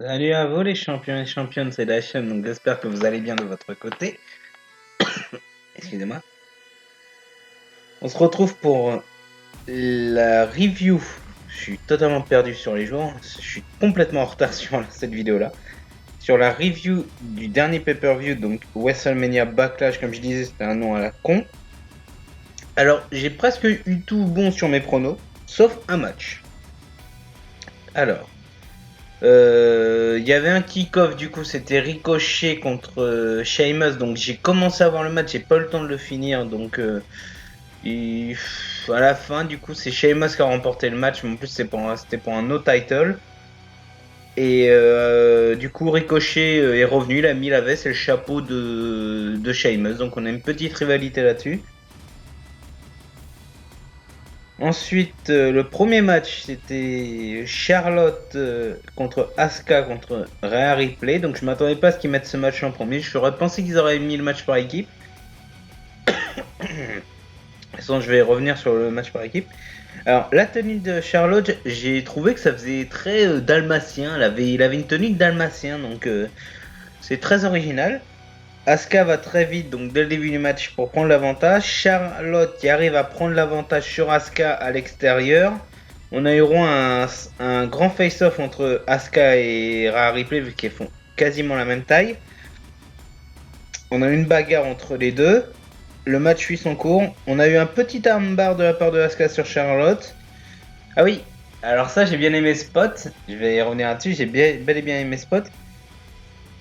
Salut à vous les champions et championnes, c'est la chaîne, donc j'espère que vous allez bien de votre côté. Excusez-moi. On se retrouve pour la review. Je suis totalement perdu sur les jours, je suis complètement en retard sur cette vidéo-là. Sur la review du dernier pay-per-view, donc WrestleMania Backlash, comme je disais, c'était un nom à la con. Alors, j'ai presque eu tout bon sur mes pronos, sauf un match. Alors, il y avait un kick-off, du coup, c'était Ricochet contre Sheamus. Donc, j'ai commencé à voir le match, j'ai pas eu le temps de le finir. Donc, à la fin, du coup, c'est Sheamus qui a remporté le match. Mais en plus, c'était pour un no title. Et du coup, Ricochet est revenu, il a mis la veste et le chapeau de Sheamus. Donc, on a une petite rivalité là-dessus. Ensuite, le premier match, c'était Charlotte contre Asuka contre Rhea Ripley. Donc, je m'attendais pas à ce qu'ils mettent ce match en premier. J'aurais pensé qu'ils auraient mis le match par équipe. De toute façon, je vais revenir sur le match par équipe. Alors, la tenue de Charlotte, j'ai trouvé que ça faisait très dalmatien. Il avait une tenue de dalmatien, donc c'est très original. Asuka va très vite, donc dès le début du match, pour prendre l'avantage. Charlotte qui arrive à prendre l'avantage sur Asuka à l'extérieur. On a eu un grand face-off entre Asuka et Rhea Ripley, vu qu'ils font quasiment la même taille. On a eu une bagarre entre les deux. Le match suit son cours. On a eu un petit armbar de la part de Asuka sur Charlotte. Ah oui, alors ça, j'ai bien aimé Spot. Je vais y revenir là-dessus. J'ai bel et bien aimé Spot.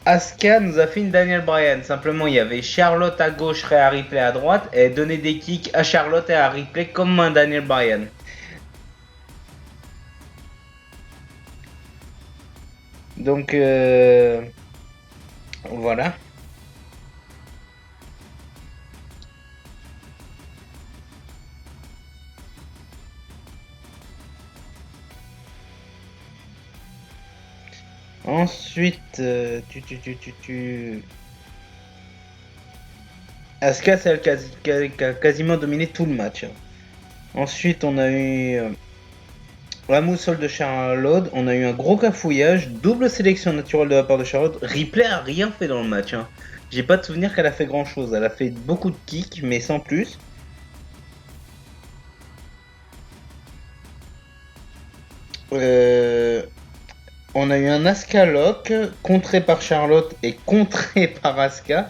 Asuka nous a fait une Daniel Bryan. Simplement, il y avait Charlotte à gauche, Rhea Ripley à droite. Et elle donnait des kicks à Charlotte et à Ripley comme un Daniel Bryan. Donc, voilà. Ensuite, Asuka, c'est elle qui a quasiment dominé tout le match. Ensuite, on a eu la moussole de Charlotte. On a eu un gros cafouillage. Double sélection naturelle de la part de Charlotte. Ripley a rien fait dans le match. J'ai pas de souvenir qu'elle a fait grand chose. Elle a fait beaucoup de kicks, mais sans plus. On a eu un Asuka Lock contré par Charlotte et contré par Asuka.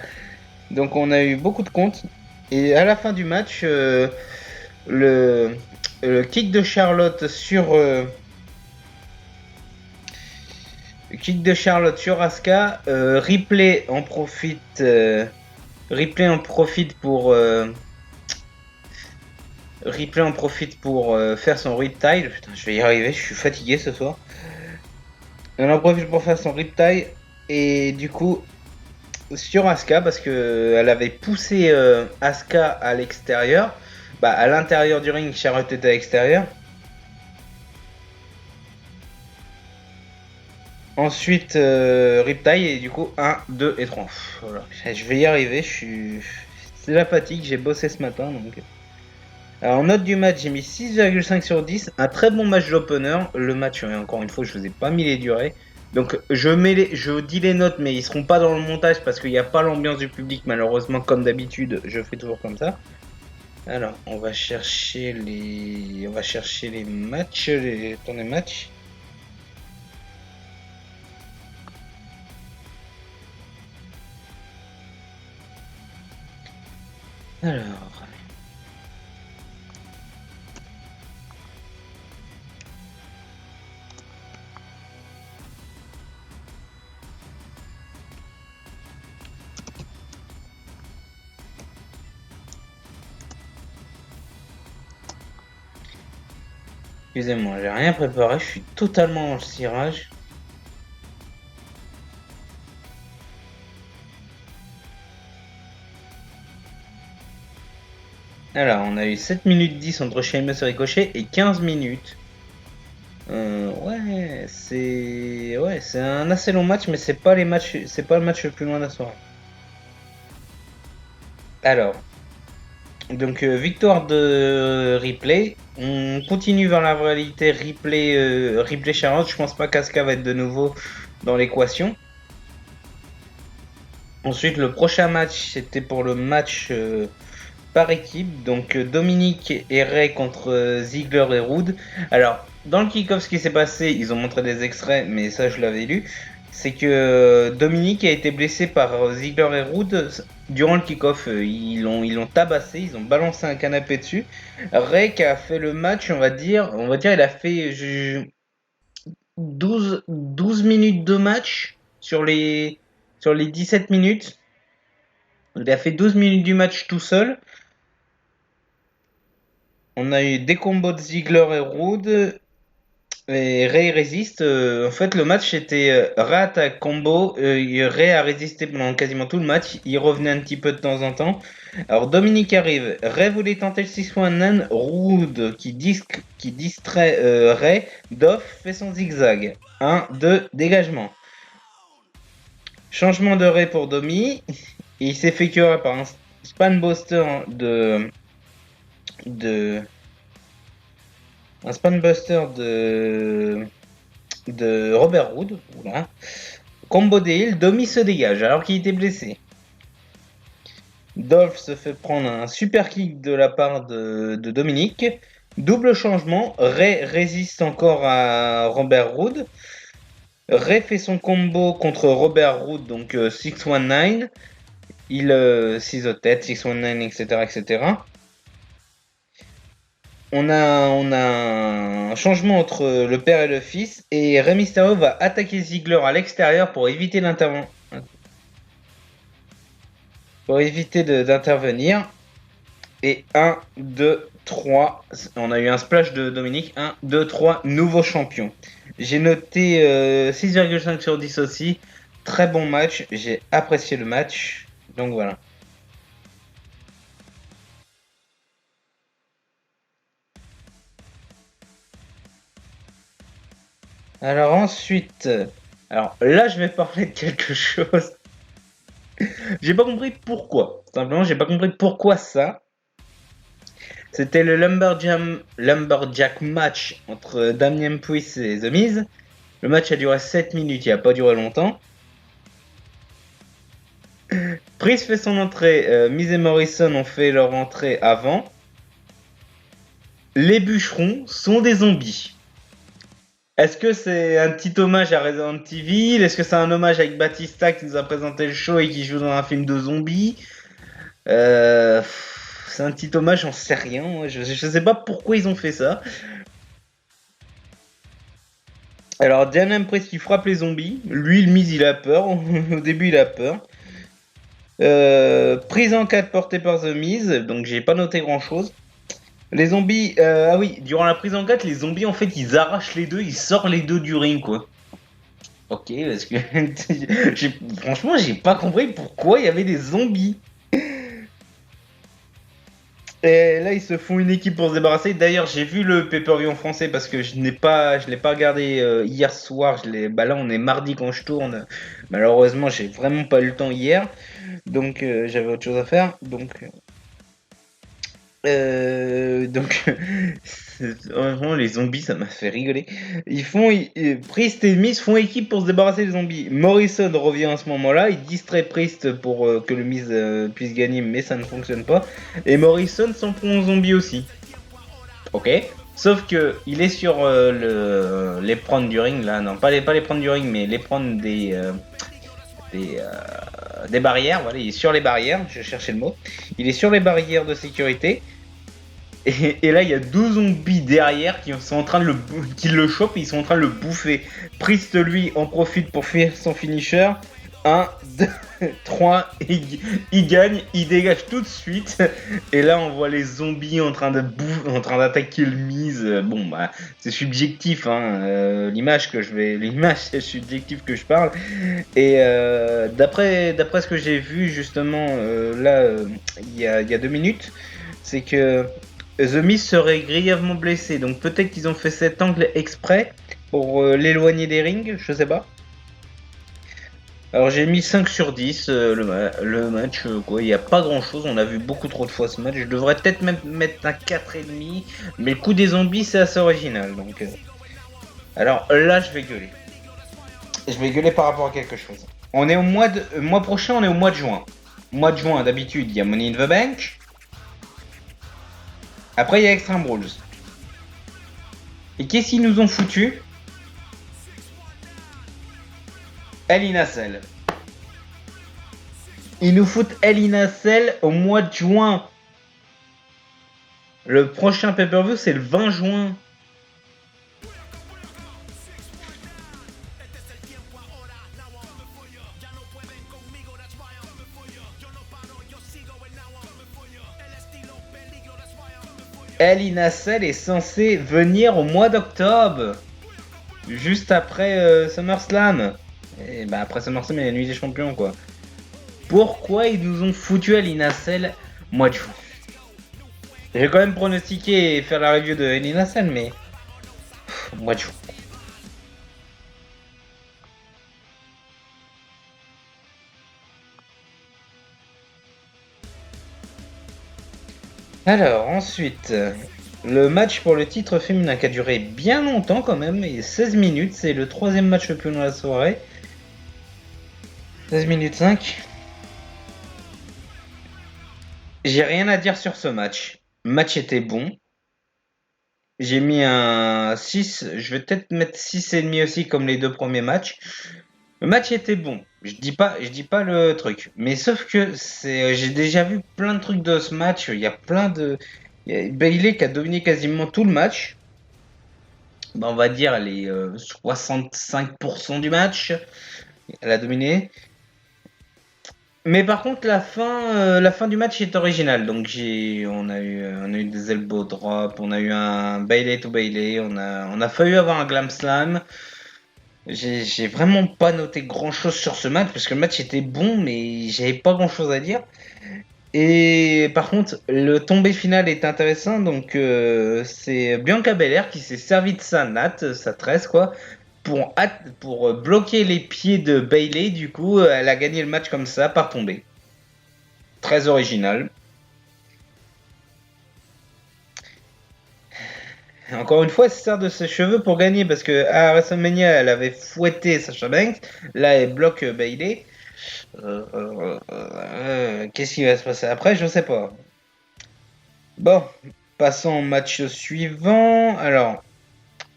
Donc on a eu beaucoup de comptes. Et à la fin du match, le, le kick de Charlotte sur Asuka, Ripley en profite pour faire son riptide. Putain, je vais y arriver, je suis fatigué ce soir. Elle en profite pour faire son riptide et du coup sur Asuka parce que elle avait poussé Asuka à l'extérieur. Bah, à l'intérieur du ring, Charlotte était à l'extérieur. Ensuite, Riptide et du coup 1, 2 et 3. Voilà. Je vais y arriver, c'est la fatigue, j'ai bossé ce matin donc. Alors, en note du match, j'ai mis 6,5 sur 10. Un très bon match d'opener. Le match, encore une fois, je vous ai pas mis les durées. Donc, je dis les notes, mais ils seront pas dans le montage parce qu'il n'y a pas l'ambiance du public, malheureusement, comme d'habitude. Je fais toujours comme ça. Alors, on va chercher les matchs, les temps des matchs. Alors. Excusez-moi, j'ai rien préparé, je suis totalement dans le cirage. Alors, on a eu 7 minutes 10 entre Sheamus et Ricochet et 15 minutes. C'est un assez long match, mais c'est pas le match le plus loin de la soirée. Alors, donc victoire de Ripley. On continue vers la réalité Ripley Charlotte. Je pense pas qu'Asuka va être de nouveau dans l'équation. Ensuite, le prochain match, c'était pour le match par équipe. Donc, Dominique et Ray contre Ziggler et Roode. Alors, dans le kick-off, ce qui s'est passé, ils ont montré des extraits, mais ça, je l'avais lu. C'est que Dominique a été blessé par Ziggler et Roode durant le kick-off. Ils l'ont tabassé, ils ont balancé un canapé dessus. Ray qui a fait le match, on va dire, il a fait 12 minutes de match sur les 17 minutes. Il a fait 12 minutes du match tout seul. On a eu des combos de Ziggler et Roode. Et Ray résiste. En fait, le match était Ray attaque combo. Ray a résisté pendant quasiment tout le match. Il revenait un petit peu de temps en temps. Alors, Dominique arrive. Ray voulait tenter le 619. Roode qui distrait Ray. Doff fait son zigzag. 1, 2, dégagement. Changement de Ray pour Domi. Et il s'est fait curer par un Spanbuster un Spanbuster de Robert Roode. Oula. Combo des heals, Domi se dégage alors qu'il était blessé. Dolph se fait prendre un super kick de la part de Dominique. Double changement, Ray résiste encore à Robert Roode. Ray fait son combo contre Robert Roode, donc 619. Il ciseau tête, 619, etc., etc. On a un changement entre le père et le fils, et Rey Mysterio va attaquer Ziggler à l'extérieur pour éviter d'intervenir. Et 1, 2, 3, on a eu un splash de Dominique. 1, 2, 3, nouveau champion. J'ai noté 6,5 sur 10 aussi. Très bon match, j'ai apprécié le match. Donc voilà. Alors ensuite, alors là je vais parler de quelque chose. J'ai pas compris pourquoi. Simplement, j'ai pas compris pourquoi ça. C'était le Lumberjack match entre Damien Priest et The Miz. Le match a duré 7 minutes, il a pas duré longtemps. Priest fait son entrée, Miz et Morrison ont fait leur entrée avant. Les bûcherons sont des zombies. Est-ce que c'est un petit hommage à Resident Evil? Est-ce que c'est un hommage avec Batista qui nous a présenté le show et qui joue dans un film de zombies? C'est un petit hommage, j'en sais rien. Je sais pas pourquoi ils ont fait ça. Alors, Diana Priest qui frappe les zombies. Lui, le Miz, il a peur. Au début, il a peur. Prise en 4 portée par The Miz. Donc, j'ai pas noté grand chose. Les zombies, ah oui, durant la prise en 4, les zombies en fait ils arrachent les deux, ils sortent les deux du ring quoi. Ok, parce que franchement j'ai pas compris pourquoi il y avait des zombies. Et là ils se font une équipe pour se débarrasser. D'ailleurs j'ai vu le pay-per-view en français parce que je l'ai pas regardé hier soir. Là on est mardi quand je tourne. Malheureusement j'ai vraiment pas eu le temps hier, donc j'avais autre chose à faire. Donc, vraiment, les zombies, ça m'a fait rigoler. Priest et Miz font équipe pour se débarrasser des zombies. Morrison revient à ce moment-là, il distrait Priest pour que le Miz puisse gagner, mais ça ne fonctionne pas. Et Morrison s'en prend aux zombies aussi. Ok. Sauf que il est sur l'éperon du ring, là, non, pas l'éperon du ring, mais l'éperon des barrières. Voilà, il est sur les barrières, je cherchais le mot. Il est sur les barrières de sécurité. Et là, il y a 12 zombies derrière qui sont en train de le chopent et ils sont en train de le bouffer. Priest, lui, en profite pour faire son finisher. 1, 2, 3, il gagne, il dégage tout de suite. Et là, on voit les zombies en train d'attaquer le Miz. Bon, bah, c'est subjectif, hein. L'image, c'est subjectif que je parle. Et d'après ce que j'ai vu, justement, il y a 2 minutes, c'est que The Miz serait grièvement blessé, donc peut-être qu'ils ont fait cet angle exprès pour l'éloigner des rings, je sais pas. Alors j'ai mis 5 sur 10 le match, quoi, il n'y a pas grand chose, on a vu beaucoup trop de fois ce match, je devrais peut-être même mettre un 4,5, mais le coup des zombies c'est assez original, donc... Alors là je vais gueuler. Je vais gueuler par rapport à quelque chose. On est au mois prochain, on est au mois de juin. Mois de juin, d'habitude, il y a Money in the Bank. Après, il y a Extreme Rules. Et qu'est-ce qu'ils nous ont foutu? El Inacel. Ils nous foutent El Inacel au mois de juin. Le prochain pay-per-view, c'est le 20 juin. El Inacel est censé venir au mois d'octobre. Juste après SummerSlam. Et bah après SummerSlam, il y a la nuit des champions, quoi. Pourquoi ils nous ont foutu El Inacel mois de juin? J'ai quand même pronostiqué faire la review de El Inacel, mais... mois de juin. Alors, ensuite, le match pour le titre féminin qui a duré bien longtemps quand même, et 16 minutes, c'est le troisième match le plus long de la soirée. 16 minutes 5. J'ai rien à dire sur ce match. Le match était bon. J'ai mis un 6, je vais peut-être mettre 6,5 aussi comme les deux premiers matchs. Le match était bon. Je dis pas le truc. Mais sauf que j'ai déjà vu plein de trucs de ce match. Il y a Bayley qui a dominé quasiment tout le match. Bah, on va dire les 65% du match. Elle a dominé. Mais par contre, la fin du match est originale. Donc on a eu des elbow drop, on a eu un Bayley to Bayley, on a failli avoir un glam slam. J'ai vraiment pas noté grand chose sur ce match parce que le match était bon, mais j'avais pas grand chose à dire. Et par contre, le tombé final est intéressant. Donc, c'est Bianca Belair qui s'est servi de sa natte, sa tresse, quoi, pour bloquer les pieds de Bayley. Du coup, elle a gagné le match comme ça, par tombée. Très original. Encore une fois, elle se sert de ses cheveux pour gagner parce que à WrestleMania, elle avait fouetté Sasha Banks. Là, elle bloque Bayley. Qu'est-ce qui va se passer après? Je sais pas. Bon, passons au match suivant. Alors,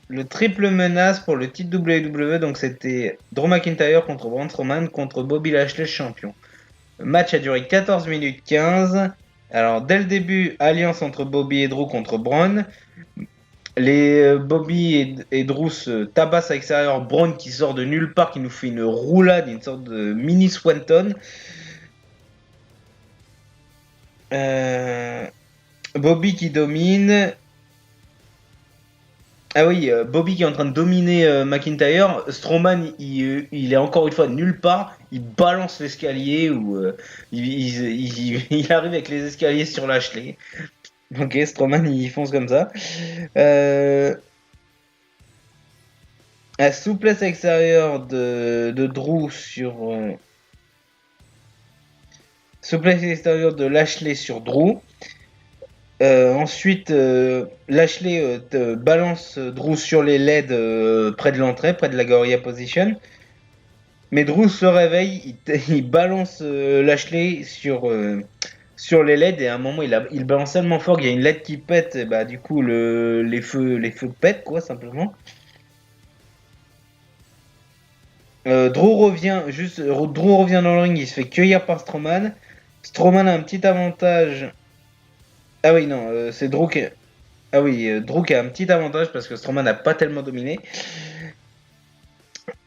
le triple menace pour le titre WWE, donc c'était Drew McIntyre contre Braun Strowman contre Bobby Lashley champion. Le match a duré 14 minutes 15. Alors, dès le début, alliance entre Bobby et Drew contre Braun. Les Bobby et Drew se tabassent à l'extérieur. Braun qui sort de nulle part, qui nous fait une roulade, une sorte de mini Swanton. Bobby qui domine. Ah oui, Bobby qui est en train de dominer McIntyre. Strowman, il est encore une fois nulle part. Il balance l'escalier ou il arrive avec les escaliers sur Lashley. Ok, Strowman, il fonce comme ça. La souplesse extérieure de Drew sur... souplesse extérieure de Lashley sur Drew. Ensuite, Lashley balance Drew sur les LED près de l'entrée, près de la Gorilla Position. Mais Drew se réveille, il balance Lashley sur les LED et à un moment il balance tellement fort qu'il y a une LED qui pète, et bah du coup les feux pètent quoi simplement. Drew revient dans le ring, il se fait cueillir par Strowman. Strowman a un petit avantage. Ah oui non, c'est Drew qui... Ah oui, Drew qui a un petit avantage parce que Strowman n'a pas tellement dominé.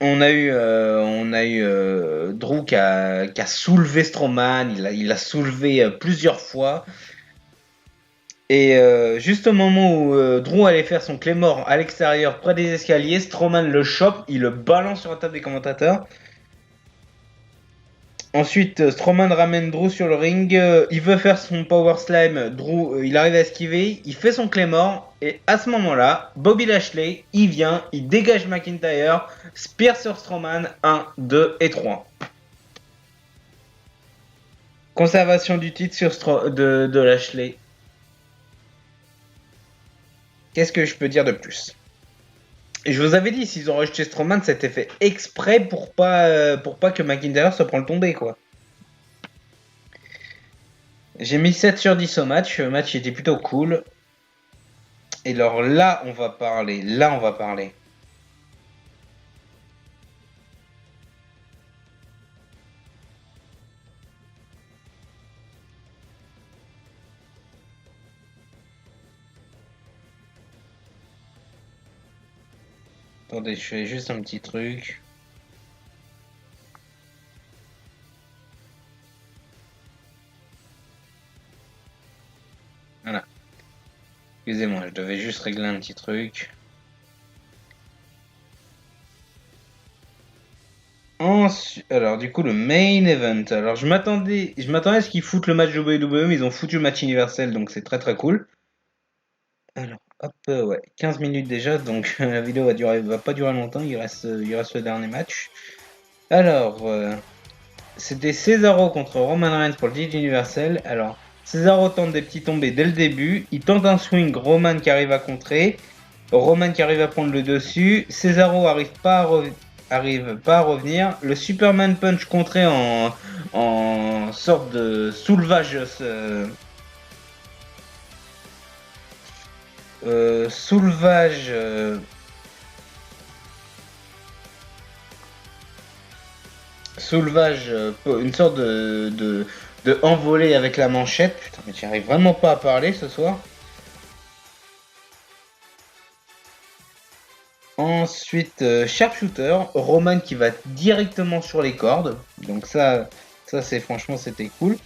On a eu Drew qui a soulevé Strowman, il l'a soulevé plusieurs fois. Et juste au moment où Drew allait faire son Claymore à l'extérieur, près des escaliers, Strowman le chope, il le balance sur la table des commentateurs. Ensuite, Strowman ramène Drew sur le ring. Il veut faire son Power Slam. Drew, il arrive à esquiver. Il fait son Claymore. Et à ce moment-là, Bobby Lashley, il vient. Il dégage McIntyre. Spear sur Strowman. 1, 2 et 3. Conservation du titre de Lashley. Qu'est-ce que je peux dire de plus? Et je vous avais dit, s'ils ont rejeté Strowman, c'était fait exprès pour pas que McIntyre se prenne le tombé, quoi. J'ai mis 7 sur 10 au match. Le match était plutôt cool. Et alors là, on va parler. Là, on va parler. Attendez, je fais juste un petit truc. Voilà. Excusez-moi, je devais juste régler un petit truc. Alors du coup le main event. Alors je m'attendais à ce qu'ils foutent le match de WWE, mais ils ont foutu le match universel, donc c'est très très cool. Alors hop, ouais, 15 minutes déjà, donc la vidéo va pas durer longtemps. Il reste le dernier match. Alors c'était Cesaro contre Roman Reigns pour le titre universel. Alors Cesaro tente des petits tombés dès le début. Il tente un swing, Roman qui arrive à contrer. Roman qui arrive à prendre le dessus. Cesaro arrive pas à revenir. Le Superman Punch contré en sorte de soulevage. Soulevage. Soulevage. Une sorte de envolée avec la manchette. Putain, mais j'arrive vraiment pas à parler ce soir. Ensuite, Sharpshooter, Roman qui va directement sur les cordes. Donc ça c'est franchement c'était cool.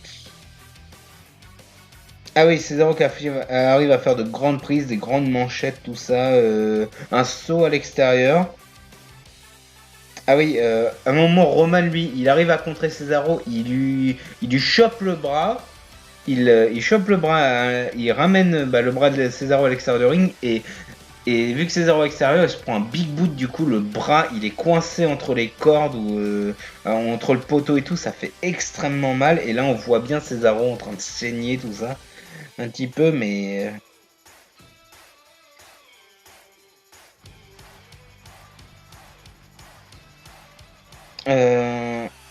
Ah oui, Cesaro qui arrive à faire de grandes prises, des grandes manchettes, tout ça. Un saut à l'extérieur. Ah oui, à un moment, Roman lui, il arrive à contrer Cesaro, il lui chope le bras. Il chope le bras, il ramène le bras de Cesaro à l'extérieur du ring et vu que Cesaro est extérieur, il se prend un big boot, du coup le bras il est coincé entre les cordes ou entre le poteau et tout, ça fait extrêmement mal. Et là on voit bien Cesaro en train de saigner tout ça, un petit peu, mais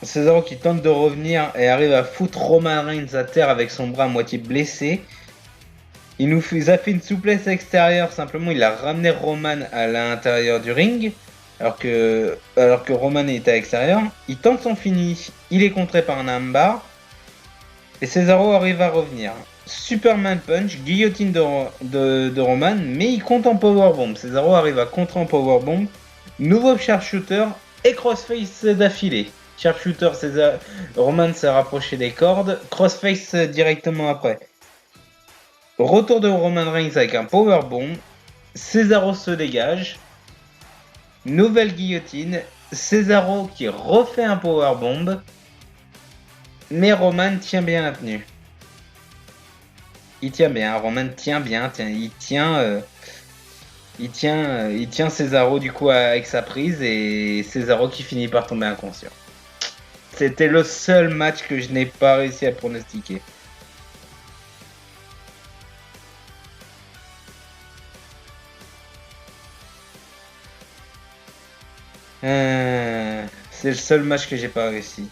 Cesaro qui tente de revenir et arrive à foutre Roman Reigns à terre avec son bras à moitié blessé. A fait une souplesse extérieure, simplement il a ramené Roman à l'intérieur du ring, alors que Roman est à l'extérieur. Il tente son fini, il est contré par un armbar, et Cesaro arrive à revenir. Superman Punch, guillotine de Roman, mais il compte en powerbomb. Cesaro arrive à contrer en powerbomb. Nouveau sharpshooter et crossface d'affilée. Sharpshooter, Roman s'est rapproché des cordes, crossface directement après. Retour de Roman Reigns avec un powerbomb. Cesaro se dégage. Nouvelle guillotine. Cesaro qui refait un powerbomb. Mais Roman tient bien la tenue. Il tient bien. Roman tient bien. Il tient Cesaro du coup avec sa prise. Et Cesaro qui finit par tomber inconscient. C'était le seul match que je n'ai pas réussi à pronostiquer. C'est le seul match que j'ai pas réussi.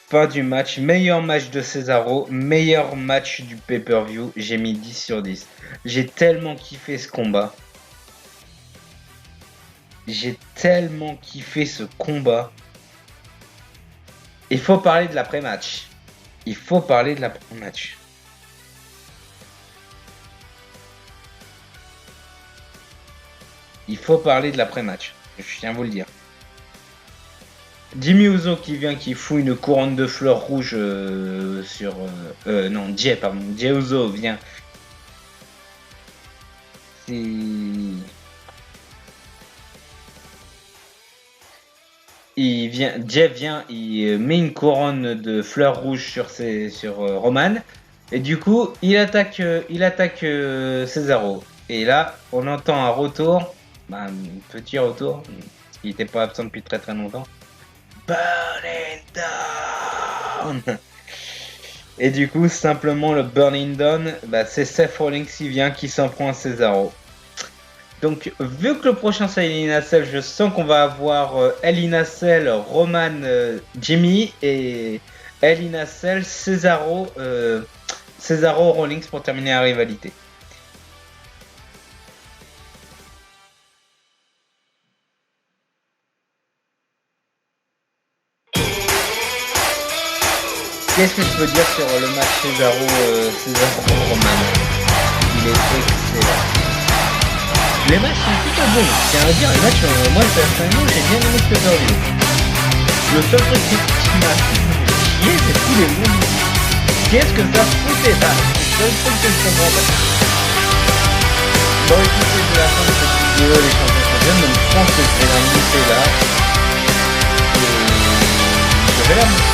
Fin du match, meilleur match de Cesaro, meilleur match du pay-per-view, j'ai mis 10 sur 10. J'ai tellement kiffé ce combat. J'ai tellement kiffé ce combat. Il faut parler de l'après-match. Il faut parler de l'après-match. Il faut parler de l'après-match. Je tiens à vous le dire. Jimmy Uso qui fout une couronne de fleurs rouges sur... non, Jey, pardon. Jey Uso vient... Jey vient, il met une couronne de fleurs rouges sur Roman. Et du coup, il attaque Cesaro. Et là, on entend un retour. Un petit retour. Il n'était pas absent depuis très très longtemps. Burning Down. Et du coup, simplement le Burning Down, c'est Seth Rollins qui vient, qui s'en prend à Cesaro. Donc, vu que le prochain c'est El Nacelle, je sens qu'on va avoir El Nacelle, Roman, Jimmy et El Nacelle, Cesaro, Rollins pour terminer la rivalité. Qu'est-ce que je peux dire sur le match Cesaro-Roman? Il est excellent. Les matchs sont plutôt bons. C'est à dire, les matchs, moi personnellement, j'ai bien aimé ce pay-per-view. Le seul truc qui m'a fait chier, c'est tous les mots. Qu'est-ce que ça foutait là? C'est le seul truc que je comprends pas. Bon, écoutez, c'est la fin de cette vidéo, les champions championnes, donc je pense que je vais la monter là. Et je vais la monter.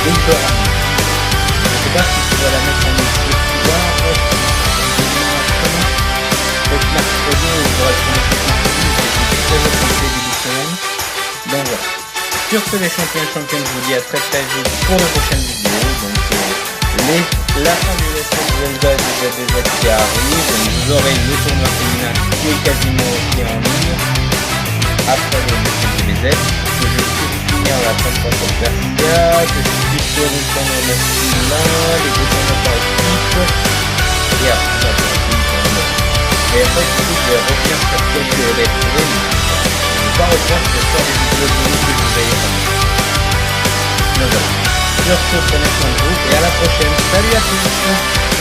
Je sais pas si tu vas la mettre en dessous de pouvoir. Donc mercredi, on devrait être très occupé début de semaine. Donc voilà. Sur ce, les champions et championnes, je vous dis à très très vite pour la prochaine vidéo. Donc la fin du Let's Zelda et des ZBZ qui arrive. Donc vous aurez le tournoi féminin qui est quasiment aussi en ligne. Après le DBZ, que je puisse finir la fin de Persia, que je puisse faire le tournoi masculin, les deux tournois par équipe, et après et après surtout je vais revenir sur quelques lettres, je ne vais pas revenir sur les vidéos de nous que vous avez fait. Donc voilà, sur ce, prenez soin de vous, et à la prochaine, salut à tous.